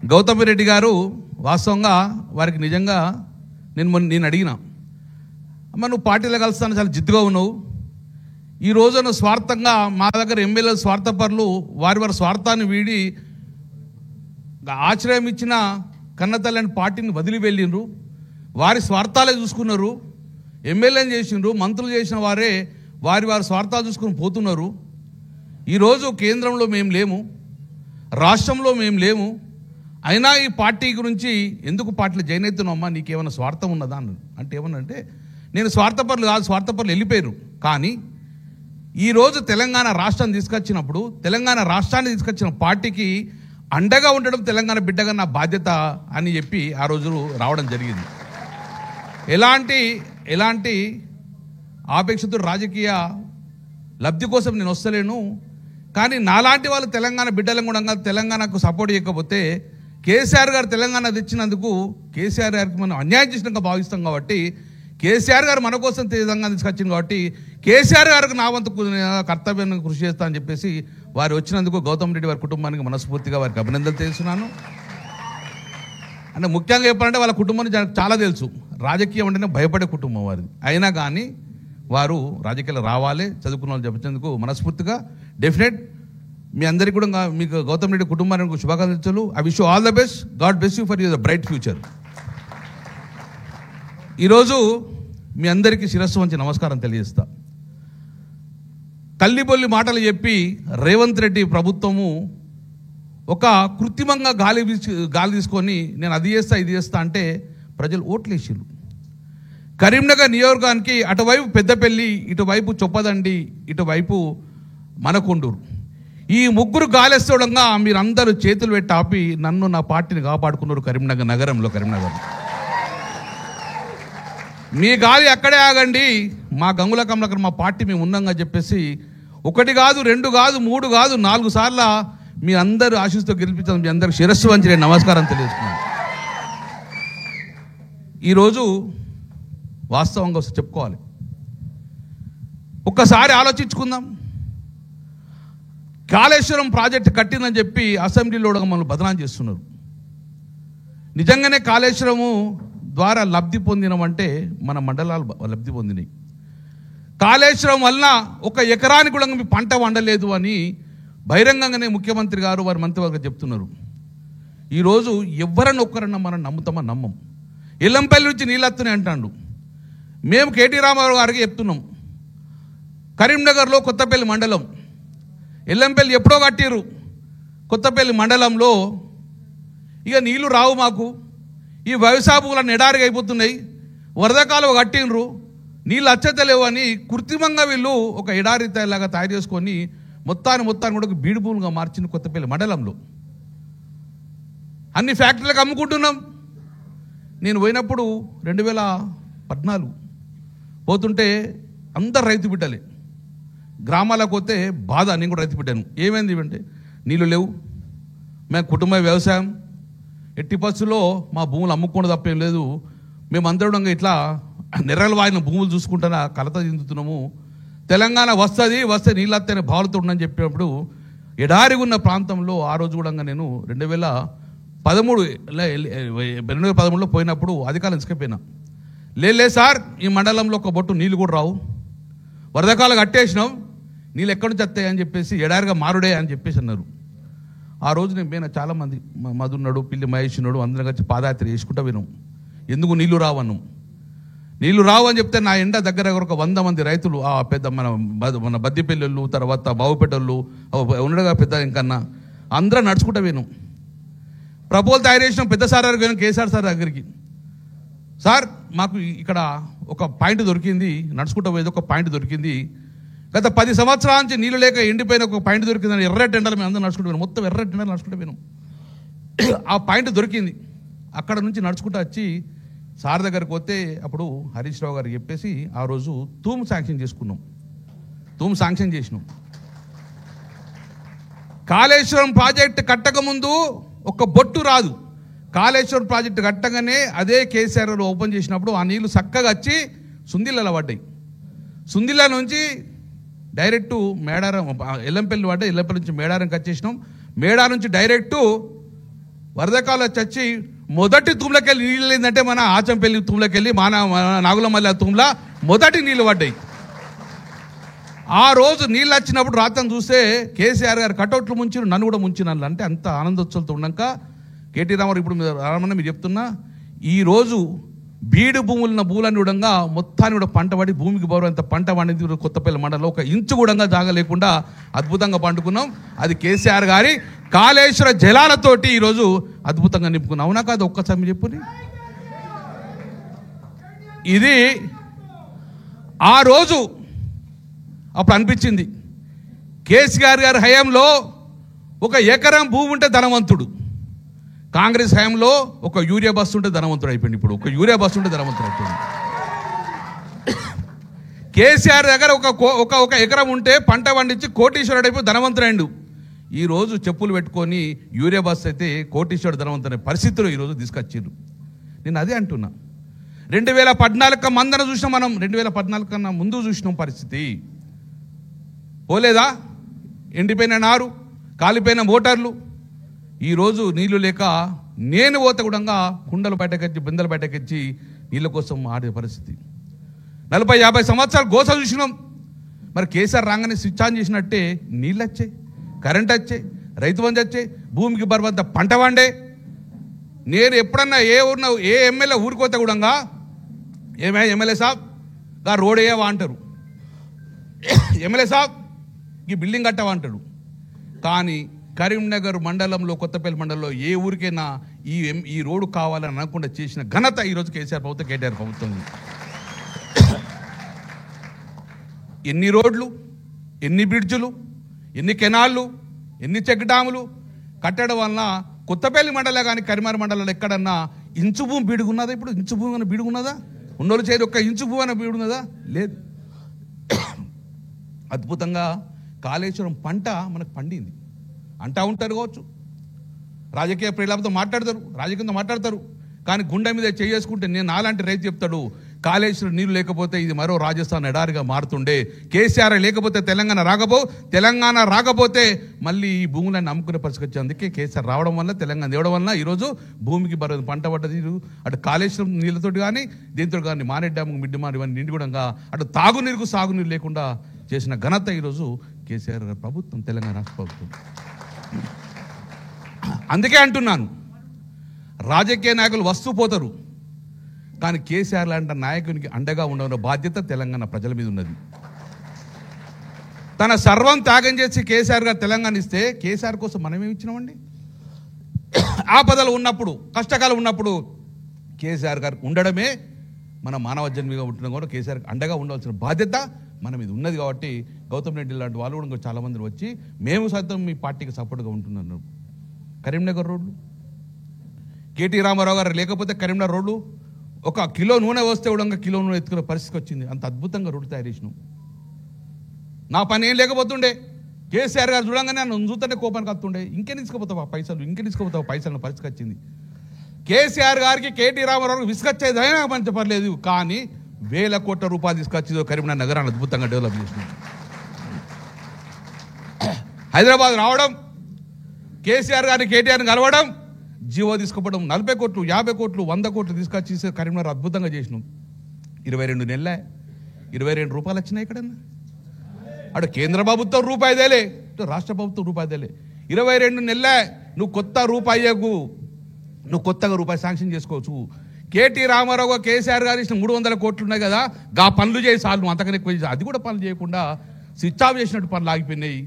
గౌతమ్ రెడ్డి గారు వాస్తవంగా వారికి నిజంగా నేను అడిగిన, అమ్మ నువ్వు పార్టీలో కలుస్తాను చాలా జిద్దుగా ఉన్నావు, ఈ రోజున స్వార్థంగా మా దగ్గర ఎమ్మెల్యేల స్వార్థపరులు వారి స్వార్థాన్ని వీడి ఆశ్రయం ఇచ్చిన కన్నతల్లని పార్టీని వదిలి వెళ్ళిండ్రు, వారి స్వార్థాలే చూసుకున్నారు, ఎమ్మెల్యేని చేసిండ్రు, మంత్రులు చేసిన వారే వారి స్వార్థాలు చూసుకుని పోతున్నారు. ఈరోజు కేంద్రంలో మేము లేము, రాష్ట్రంలో మేము లేము, అయినా ఈ పార్టీ గురించి ఎందుకు పార్టీలో జాయిన్ అవుతున్నామమ్మా, నీకేమైనా స్వార్థం ఉన్నదా అన్నాడు. అంటే ఏమన్నంటే నేను స్వార్థపరులు కాదు, స్వార్థపరులు వెళ్ళిపోయారు, కానీ ఈరోజు తెలంగాణ రాష్ట్రాన్ని తీసుకొచ్చినప్పుడు తెలంగాణ రాష్ట్రాన్ని తీసుకొచ్చిన పార్టీకి అండగా ఉండడం తెలంగాణ బిడ్డగా నా బాధ్యత అని చెప్పి ఆ రోజు రావడం జరిగింది. ఎలాంటి ఆపేక్షతో రాజకీయ లబ్ధి కోసం నేను వస్తలేను, కానీ నాలాంటి వాళ్ళు తెలంగాణ బిడ్డలను కూడా తెలంగాణకు సపోర్ట్ చేయకపోతే కేసీఆర్ గారు తెలంగాణ తెచ్చినందుకు కేసీఆర్ గారికి మనం అన్యాయం చేసినాక భావిస్తాం కాబట్టి, కేసీఆర్ గారు మన కోసం తెలంగాణ తీసుకొచ్చింది కాబట్టి కేసీఆర్ గారికి నా వంతు కర్తవ్యాన్ని కృషి చేస్తా అని చెప్పేసి వారు వచ్చినందుకు గౌతమ్ రెడ్డి వారి కుటుంబానికి మనస్ఫూర్తిగా వారికి అభినందనలు తెలుస్తున్నాను. అంటే ముఖ్యంగా చెప్పాలంటే వాళ్ళ కుటుంబానికి చాలా తెలుసు, రాజకీయం అంటేనే భయపడే కుటుంబం వారిది, అయినా కానీ వారు రాజకీయాలు రావాలి, చదువుకున్న వాళ్ళు చెప్పించేందుకు మనస్ఫూర్తిగా డెఫినెట్ మీ అందరికీ కూడా మీకు గౌతమ్ రెడ్డి కుటుంబానికి శుభాకాంక్షలు. I wish you all the best, God bless you for your bright future. ఈరోజు మీ అందరికీ శిరస్సు వంచి నమస్కారం తెలియజేస్తా. కల్లిబొల్లి మాటలు చెప్పి రేవంత్ రెడ్డి ప్రభుత్వము ఒక కృత్రిమంగా గాలి తీసుకొని నేను అది చేస్తా ఇది చేస్తా అంటే ప్రజలు ఓట్లేసిరు. కరీంనగర్ నియోజకవర్గానికి అటువైపు పెద్దపల్లి, ఇటువైపు చొప్పదండి, ఇటువైపు మనకొండూరు, ఈ ముగ్గురు గాలేస్తోడంగా మీరందరూ చేతులు పెట్టి ఆపి నన్ను నా పార్టీని కాపాడుకున్నారు. కరీంనగర్ మీ గాలి అక్కడే ఆగండి, మా గంగుల కమలాకర్ మా పార్టీ మేము ఉన్నాంగా చెప్పేసి 1 కాదు 2 కాదు 3 కాదు 4 సార్లు మీ అందరూ ఆశీస్సుతో గెలిపించాలని మీ అందరికి శిరస్సు వంచి నేను నమస్కారం తెలియజేస్తున్నాను. ఈరోజు వాస్తవంగా చెప్పుకోవాలి, ఒక్కసారి ఆలోచించుకుందాం. కాళేశ్వరం ప్రాజెక్టు కట్టిందని చెప్పి అసెంబ్లీలో మనల్ని బదనాం చేస్తున్నారు. నిజంగానే కాళేశ్వరము ద్వారా లబ్ధి పొందినమంటే మన మండలాలు లబ్ధి పొందినాయి. కాళేశ్వరం వలన 1 ఎకరానికి కూడా మీ పంట వండలేదు అని బహిరంగంగానే ముఖ్యమంత్రి గారు వారి మంత్రివర్గం చెప్తున్నారు. ఈరోజు ఎవరన్నా ఒక్కరన్నా మనం నమ్ముతామా? నమ్మం. ఎల్లంపల్లి నుంచి నీళ్ళు వస్తున్నాయి అంటాడు. మేము కేటీ రామారావు గారికి చెప్తున్నాం, కరీంనగర్లో కొత్తపల్లి మండలం, ఎల్లంపల్లి ఎప్పుడో కట్టిరు, కొత్తపల్లి మండలంలో ఇక నీళ్లు రావు మాకు, ఈ వ్యవసాయ భూములను ఎడారిగా అయిపోతున్నాయి, వరద కాలువ కట్టినరు, నీళ్ళు అచ్చతలేవు అని కృత్రిమంగా వీళ్ళు ఒక ఎడారి లాగా తయారు చేసుకొని మొత్తాన్ని కూడా ఒక బీడు భూములుగా మార్చింది కొత్తపల్లి మండలంలో. అన్ని ఫ్యాక్టరీలకు అమ్ముకుంటున్నాం. నేను పోయినప్పుడు 2014 పోతుంటే అందరు రైతు బిడ్డలే, గ్రామాలకు పోతే బాధ, నేను కూడా రైతు బిడ్డాను. ఏమైంది అంటే నీళ్ళు లేవు, మేము కుటుంబ వ్యవసాయం, ఎట్టి పరిస్థితుల్లో మా భూములు అమ్ముకోవడం తప్పేం లేదు, మేము అందరం ఇట్లా నెర్రలు వాయిన భూములు చూసుకుంటున్నా కలత చెందుతున్నాము, తెలంగాణ వస్తే నీళ్ళు వస్తేనే భావాలతో ఉండని చెప్పినప్పుడు ఎడారిగా ఉన్న ప్రాంతంలో ఆ రోజు కూడా నేను 2013లో పోయినప్పుడు అధికారులు ఇసుకపోయినా, లేదు సార్ ఈ మండలంలో ఒక బొట్టు నీళ్ళు కూడా రావు, వరదకాలు కట్టేసినాం, నీళ్ళు ఎక్కడి నుంచి వస్తాయి అని చెప్పేసి ఎడారిగా మారుడే అని చెప్పేసి అన్నారు. ఆ రోజు నేను పోయినా చాలామంది మధున్నాడు, పిల్లి మహేష్ ఉన్నాడు, అందరం కలిసి పాదయాత్ర చేసుకుంటా విన్నాం. ఎందుకు నీళ్లు రావన్నాం. నీళ్లు రావు అని చెప్తే నా ఎండ దగ్గర ఒక 100 మంది రైతులు, ఆ పెద్ద మన బద్దిపల్లి, తర్వాత బావుపేటోళ్ళు ఉండగా పెద్ద ఇంకన్నా అందరూ నడుచుకుంటా విన్నాం. ప్రపోజల్ తయారు చేసినాం, పెద్ద సార్ దగ్గరికి పోయినాం, కేసీఆర్ సార్ దగ్గరికి. సార్ మాకు ఇక్కడ ఒక పాయింట్ దొరికింది, నడుచుకుంటూ పోయేది ఒక పాయింట్ దొరికింది, గత 10 సంవత్సరాల నుంచి నీళ్ళు లేక ఎండిపోయిన ఒక పాయింట్ దొరికిందని ఎర్రటి ఎండలు మేము అందరూ నడుచుకుంటూ పోయినాం, మొత్తం ఎర్రటి ఎండలు నడుచుకుంటూ పోయినాం. ఆ పాయింట్ దొరికింది, అక్కడ నుంచి నడుచుకుంటూ వచ్చి సార్ దగ్గరికి పోతే అప్పుడు హరీష్ రావు గారు చెప్పేసి ఆ రోజు తూము శాంక్షన్ చేసినాం. కాళేశ్వరం ప్రాజెక్టు కట్టకముందు ఒక బొట్టు రాదు, కాళేశ్వరం ప్రాజెక్టు కట్టగానే అదే కేసీఆర్ ఓపెన్ చేసినప్పుడు ఆ నీళ్లు చక్కగా వచ్చి సుందిళ్ళలో పడ్డాయి. సుందిళ్ళ నుంచి డైరెక్టు మేడారం, ఎల్లంపల్లి పడ్డాయి, ఎల్లంపల్లి నుంచి మేడారంకి వచ్చేసినాం, మేడారం నుంచి డైరెక్టు వరదకాలు చచ్చి మొదటి తుమ్లకెళ్ళి నీళ్ళు ఏంటంటే మన ఆచంపల్లి తుమ్లకెళ్ళి మన నాగులమల్ల తుమ్ల మొదటి నీళ్ళు పడ్డాయి. ఆ రోజు నీళ్ళు వచ్చినప్పుడు రాత్రి చూస్తే కేసీఆర్ గారు కటౌట్లు ముంచి నన్ను కూడా ముంచినాను అంటే అంత ఆనందోత్సవంతో ఉన్నాక కేటీ రామారావు ఇప్పుడు రామన్న మీరు చెప్తున్నా ఈరోజు బీడు భూములున్న భూములన్నీ కూడా మొత్తాన్ని కూడా పంట పడి భూమికి బరువంత పంట పండింది. కొత్తపల్లి మండలంలో ఒక ఇంచు కూడా జాగా లేకుండా అద్భుతంగా పండుకున్నాం. అది కేసీఆర్ గారి కాళేశ్వర జలాలతోటి ఈరోజు అద్భుతంగా నింపుకున్నాం. అవునా కాదు? ఒక్కసారి చెప్పుని. ఇది ఆ రోజు అప్పుడు అనిపించింది కేసీఆర్ గారి హయాంలో ఒక ఎకరం భూమి ఉంటే ధనవంతుడు, కాంగ్రెస్ హయాంలో ఒక యూరియా బస్సు ఉంటే ధనవంతుడు అయిపోయింది. ఇప్పుడు ఒక యూరియా బస్సు ఉంటే ధనవంతుడు అయిపోయింది. కేసీఆర్ దగ్గర ఒక ఎకరం ఉంటే పంట పండించి కోటీశ్వరుడు అయిపోయి ధనవంతుడు. ఈరోజు చెప్పులు పెట్టుకొని యూరియా బస్సు అయితే కోటీశ్వరుడు ధనవంతుడు పరిస్థితులు ఈరోజు తీసుకొచ్చారు. నేను అదే అంటున్నా. 2014 మందన చూసినాం మనం, 2014 కన్నా ముందు చూసినాం పరిస్థితి. పోలేదా? ఎండిపోయిన నారు, కాలిపోయిన మోటార్లు. ఈరోజు నీళ్లు లేక నేను పోతే కూడా కుండలు బయటకెచ్చి బిందెలు బయటకెచ్చి నీళ్ళ కోసం ఆడే పరిస్థితి. 40-50 సంవత్సరాలు గోస చూసినాం. మరి కేసీఆర్ రాగానే స్విచ్ ఆన్ చేసినట్టే నీళ్ళు వచ్చాయి, కరెంట్ వచ్చాయి, రైతు బంధు వచ్చాయి, భూమికి బరువంత పంట వండే. నేను ఎప్పుడన్నా ఏ ఎమ్మెల్యే ఊరికోతే కూడా ఏమే ఎమ్మెల్యే సాబ్ గా రోడ్ వేయవా అంటారు, ఎమ్మెల్యే సాబ్ ఈ బిల్డింగ్ కట్టవా అంటాడు. కానీ కరీంనగర్ మండలంలో కొత్తపల్లి మండలంలో ఏ ఊరికైనా ఈ రోడ్డు కావాలని అనకుండా చేసిన ఘనత ఈరోజు కేసీఆర్ ప్రభుత్వం, కేటీఆర్ ప్రభుత్వం. ఎన్ని రోడ్లు, ఎన్ని బ్రిడ్జులు, ఎన్ని కెనాళ్ళు, ఎన్ని చెక్ డ్యాములు కట్టడం వలన కొత్తపల్లి మండలే కానీ కరీంనగర్ మండలంలో ఎక్కడన్నా ఇంచు భూమి బీడుగున్నదా? ఇప్పుడు ఇంచు భూమి అని బీడుగున్నదా? ఉన్నోళ్ళు చేతి ఒక్క ఇంచు భూమి అని బీడున్నదా? లేదు. అద్భుతంగా కాళేశ్వరం పంట మనకు పండింది అంటా ఉంటారు కావచ్చు. రాజకీయ ప్రేలాపతో మాట్లాడతారు, రాజకీయంతో మాట్లాడతారు. కానీ గుండె మీద చేసుకుంటే నేను నాలాంటి రైతు చెప్తాడు, కాళేశ్వరం నీళ్ళు లేకపోతే ఇది మరో రాజస్థాన్ ఎడారిగా మారుతుండే. కేసీఆర్ లేకపోతే తెలంగాణ రాకపోతే మళ్ళీ ఈ భూములను అమ్ముకునే పరిస్థితి వచ్చింది. అందుకే కేసీఆర్ రావడం వల్ల, తెలంగాణ తేవడం వల్ల ఈరోజు భూమికి పంట పడ్డది. అటు కాళేశ్వరం నీళ్ళతోటి కానీ దీంతో కానీ మానేడ్ డ్యాము, మిడ్డి మారు ఇవన్నీ నిండి కూడా అటు తాగునీరుకు సాగునీరు లేకుండా చేసిన ఘనత ఈరోజు కేసీఆర్ గారి ప్రభుత్వం, తెలంగాణ రాష్ట్ర ప్రభుత్వం. అందుకే అంటున్నాను, రాజకీయ నాయకులు వస్తూ పోతారు, కానీ కేసీఆర్ లాంటి నాయకునికి అండగా ఉండవన్న బాధ్యత తెలంగాణ ప్రజల మీద ఉన్నది. తన సర్వం త్యాగం చేసి కేసీఆర్ గారు తెలంగాణ ఇస్తే కేసీఆర్ కోసం మనం ఏమి ఇచ్చినామండి? ఆపదలు ఉన్నప్పుడు, కష్టకాలం ఉన్నప్పుడు కేసీఆర్ గారు ఉండడమే మన మానవ జన్మిగా ఉంటున్నాం. కూడా కేసీఆర్ అండగా ఉండవలసిన బాధ్యత మన మీద ఉన్నది. కాబట్టి గౌతమ్ రెడ్డి లాంటి వాళ్ళు కూడా చాలామంది వచ్చి మేము సైతం మీ పార్టీకి సపోర్ట్గా ఉంటున్నారు. కరీంనగర్ రోడ్లు, కేటీ రామారావు గారు లేకపోతే కరీంనగర్ రోడ్లు 1 కిలో నూనె వస్తే కూడా కిలో నూనె ఎత్తుకునే పరిస్థితి వచ్చింది. అంత అద్భుతంగా రోడ్డు తయారు చేసినాం. నా పని ఏం లేకపోతుండే, కేసీఆర్ గారు చూడంగానే నన్ను చూస్తేనే కోపానికి వస్తుండే. ఇంకే తీసుకుపోతావు పైసలు పరిస్థితి వచ్చింది. కేసీఆర్ గారికి కేటీ రామారావు విసుకొచ్చేదైనా మంచి పర్లేదు, కానీ 1000 కోట్ల రూపాయలు తీసుకొచ్చి కరీంనగర్ నగరాన్ని అద్భుతంగా డెవలప్ చేసినాం. హైదరాబాద్ రావడం, కేసీఆర్ గారిని కేటీఆర్ని కలవడం, జీవో తీసుకుపోవడం, 40 కోట్లు 50 కోట్లు 100 కోట్లు తీసుకొచ్చి కరీంనగర్ అద్భుతంగా చేసినాం. 22 నెలలే 22 రూపాయలు వచ్చినాయి. ఎక్కడన్నా అటు కేంద్ర ప్రభుత్వం రూపాయి దేలే, ఇటు రాష్ట్ర ప్రభుత్వం రూపాయి దేలే. 22 నెలలే నువ్వు కొత్తగా రూపాయి శాంక్షన్ చేసుకోవచ్చు. కేటీ రామారావు కేసీఆర్ గారు ఇచ్చిన 300 కోట్లు ఉన్నాయి కదా, గా పనులు చేసి చాలు, నువ్వు అంతకన్నా ఎక్కువ చేసి అది కూడా పనులు చేయకుండా స్విచ్ ఆఫ్ చేసినట్టు పనులు ఆగిపోయినాయి.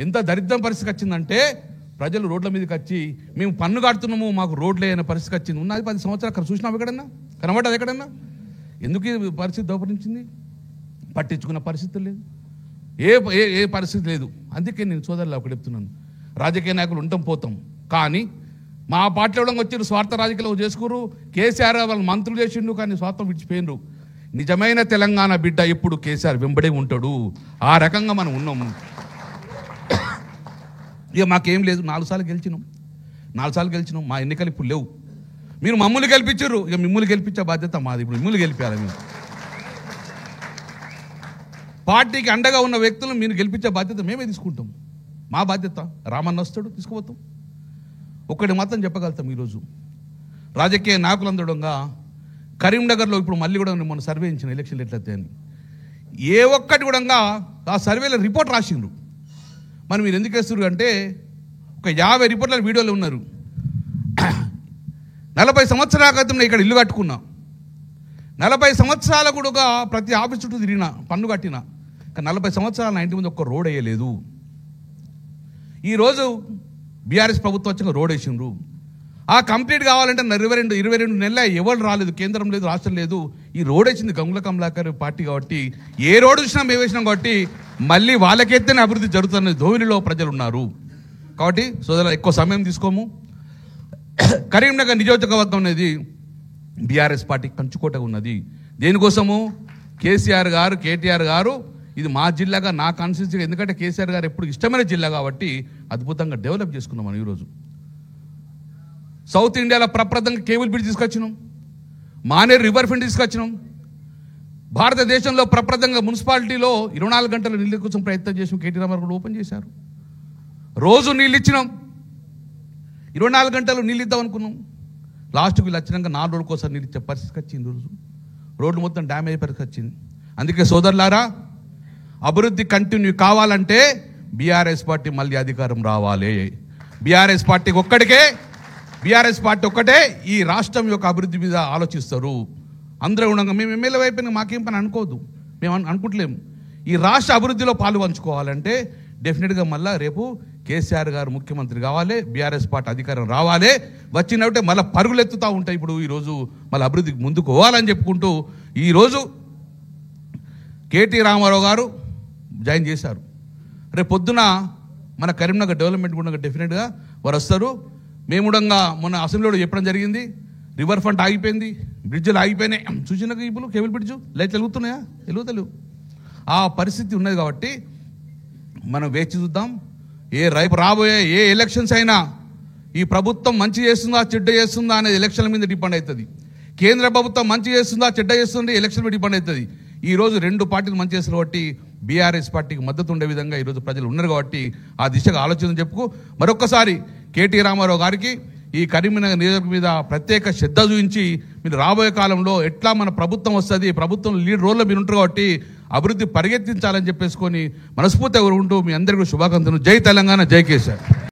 ఎంత దరిద్రం పరిస్థితి వచ్చిందంటే ప్రజలు రోడ్ల మీదకి వచ్చి మేము పన్ను కడుతున్నాము, మాకు రోడ్లే అనే పరిస్థితి వచ్చింది. ఉన్నది 10 సంవత్సరాలు అక్కడ చూసినావు, ఎక్కడన్నా కనబడ్డది? ఎక్కడన్నా ఎందుకు ఈ పరిస్థితి దోపరించింది? పట్టించుకున్న పరిస్థితి లేదు, ఏ పరిస్థితి లేదు. అందుకే నేను సోదరులు ఒకటి చెప్తున్నాను, రాజకీయ నాయకులు ఉంటాం పోతాం, కానీ మా పార్టీలో వచ్చి స్వార్థ రాజకీయాలు చేసుకోరు. కేసీఆర్ వాళ్ళు మంత్రులు చేసిండు, కానీ స్వార్థం విడిచిపోయినరు. నిజమైన తెలంగాణ బిడ్డ ఎప్పుడు కేసీఆర్ వెంబడే ఉంటాడు. ఆ రకంగా మనం ఉన్నాము. ఇక మాకేం లేదు, 4 సార్లు గెలిచినాం. మా ఎన్నికలు ఇప్పుడు లేవు. మీరు మమ్మల్ని గెలిపించారు, ఇక మిమ్మల్ని గెలిపించే బాధ్యత మాది. ఇప్పుడు మిమ్మల్ని గెలిపించాలి. మీరు పార్టీకి అండగా ఉన్న వ్యక్తులను మీరు గెలిపించే బాధ్యత మేమే తీసుకుంటాం. మా బాధ్యత. రామన్న వస్తాడు, తీసుకుపోతాం. ఒకటి మాత్రం చెప్పగలుగుతాం, ఈరోజు రాజకీయ నాయకులందడంగా కరీంనగర్లో ఇప్పుడు మళ్ళీ కూడా మొన్న సర్వే ఇచ్చిన ఎలక్షన్లు ఎట్లయితే అని ఏ ఒక్కటి కూడా ఆ సర్వేలో రిపోర్ట్ రాసిండ్రు. మరి మీరు ఎందుకు వేస్తున్నారు అంటే ఒక 50 రిపోర్ట్ల వీడియోలు ఉన్నారు. 40 సంవత్సరాల క్రితం ఇక్కడ ఇల్లు కట్టుకున్నా, 40 సంవత్సరాల కూడా ప్రతి ఆఫీస్ చుట్టూ తిరిగినా, పన్ను కట్టినా, కానీ 40 సంవత్సరాలు నా ఇంటి ముందు ఒక్క రోడ్ వేయలేదు. ఈరోజు బీఆర్ఎస్ ప్రభుత్వం వచ్చి రోడ్ వేసిండ్రు. ఆ కంప్లీట్ కావాలంటే 22 నెలల ఎవరు రాలేదు, కేంద్రం లేదు, రాష్ట్రం లేదు. ఈ రోడ్ వేసింది గంగుల కమలాకర్ పార్టీ కాబట్టి ఏ రోడ్ చూసినా మేము వేసినాం కాబట్టి మళ్ళీ వాళ్ళకెత్తేనే అభివృద్ధి జరుగుతున్న ధోనిలో ప్రజలు ఉన్నారు. కాబట్టి సోదరులు ఎక్కువ సమయం తీసుకోము. కరీంనగర్ నియోజకవర్గం అనేది బీఆర్ఎస్ పార్టీ కంచుకోట ఉన్నది. దేనికోసము కేసీఆర్ గారు, కేటీఆర్ గారు ఇది మా జిల్లాగా, నా కాన్స్టిట్యూన్సీగా, ఎందుకంటే కేసీఆర్ గారు ఎప్పుడు ఇష్టమైన జిల్లా కాబట్టి అద్భుతంగా డెవలప్ చేసుకున్నాం మనం. ఈరోజు సౌత్ ఇండియాలో ప్రప్రదంగా కేబుల్ బ్రిడ్జ్ తీసుకొచ్చినాం, మానేరు రివర్ ఫ్రంట్ తీసుకొచ్చినాం. భారతదేశంలో ప్రప్రదంగా మున్సిపాలిటీలో 24 గంటల నీళ్ళ కోసం ప్రయత్నం చేసాం. కేటీ రామారావు కూడా ఓపెన్ చేశారు. రోజు నీళ్ళు ఇచ్చినాం, 24 గంటలు నీళ్ళు ఇద్దాం అనుకున్నాం. లాస్ట్కి వీళ్ళు వచ్చినాక 4 రోజుల కోసం నీళ్ళు ఇచ్చే పరిస్థితికి వచ్చింది. రోజు రోడ్లు మొత్తం డ్యామేజ్ పరిస్థితి వచ్చింది. అందుకే సోదరులారా, అభివృద్ధి కంటిన్యూ కావాలంటే బీఆర్ఎస్ పార్టీ మళ్ళీ అధికారం రావాలి. బీఆర్ఎస్ పార్టీ ఒక్కటే ఈ రాష్ట్రం యొక్క అభివృద్ధి మీద ఆలోచిస్తారు. అందరూ ఉండగా మేము ఎమ్మెల్యే వైపు మాకేం పని అనుకోవద్దు, మేము అనుకుంటలేము. ఈ రాష్ట్ర అభివృద్ధిలో పాలు పంచుకోవాలంటే డెఫినెట్గా మళ్ళీ రేపు కేసీఆర్ గారు ముఖ్యమంత్రి కావాలి, బీఆర్ఎస్ పార్టీ అధికారం రావాలి. వచ్చినట్టే మళ్ళీ పరుగులు ఎత్తుతూ ఉంటాయి. ఇప్పుడు ఈరోజు మళ్ళీ అభివృద్ధికి ముందుకు పోవాలని చెప్పుకుంటూ ఈరోజు కేటీ రామారావు గారు జాయిన్ చేశారు. రేపు పొద్దున మన కరీంనగర్ డెవలప్మెంట్ కూడా డెఫినెట్గా వారు వస్తారు. మేము కూడా మొన్న అసెంబ్లీలో చెప్పడం జరిగింది, రివర్ ఫ్రంట్ ఆగిపోయింది, బ్రిడ్జ్లు ఆగిపోయినాయి. చూసినాక ఇప్పుడు కేబుల్ బ్రిడ్జ్ లైట్లు వెలుగుతున్నాయా? వెలుగుతలేవు. ఆ పరిస్థితి ఉన్నది కాబట్టి మనం వేచి చూద్దాం. రేపు రాబోయే ఏ ఎలక్షన్స్ అయినా ఈ ప్రభుత్వం మంచి చేస్తుందా చెడ్డ చేస్తుందా అనేది ఎలక్షన్ల మీద డిపెండ్ అవుతుంది. కేంద్ర ప్రభుత్వం మంచి చేస్తుందా చెడ్డ చేస్తుంది ఎలక్షన్ మీద డిపెండ్ అవుతుంది. ఈరోజు 2 పార్టీలు మంచి చేస్తారు కాబట్టి బీఆర్ఎస్ పార్టీకి మద్దతు ఉండే విధంగా ఈరోజు ప్రజలు ఉన్నారు కాబట్టి ఆ దిశగా ఆలోచన చెప్పుకు మరొకసారి కేటీ రామారావు గారికి ఈ కరీంనగర్ నియోజకవర్గం మీద ప్రత్యేక శ్రద్ధ చూపించి మీరు రాబోయే కాలంలో ఎట్లా మన ప్రభుత్వం వస్తుంది, ప్రభుత్వం లీడ్ రోల్లో మీరు ఉంటారు కాబట్టి అభివృద్ధి పరిగెత్తించాలని చెప్పేసుకొని మనస్ఫూర్తిగా ఉంటూ మీ అందరికీ శుభాకాంక్షలు. జై తెలంగాణ, జై కేసీఆర్.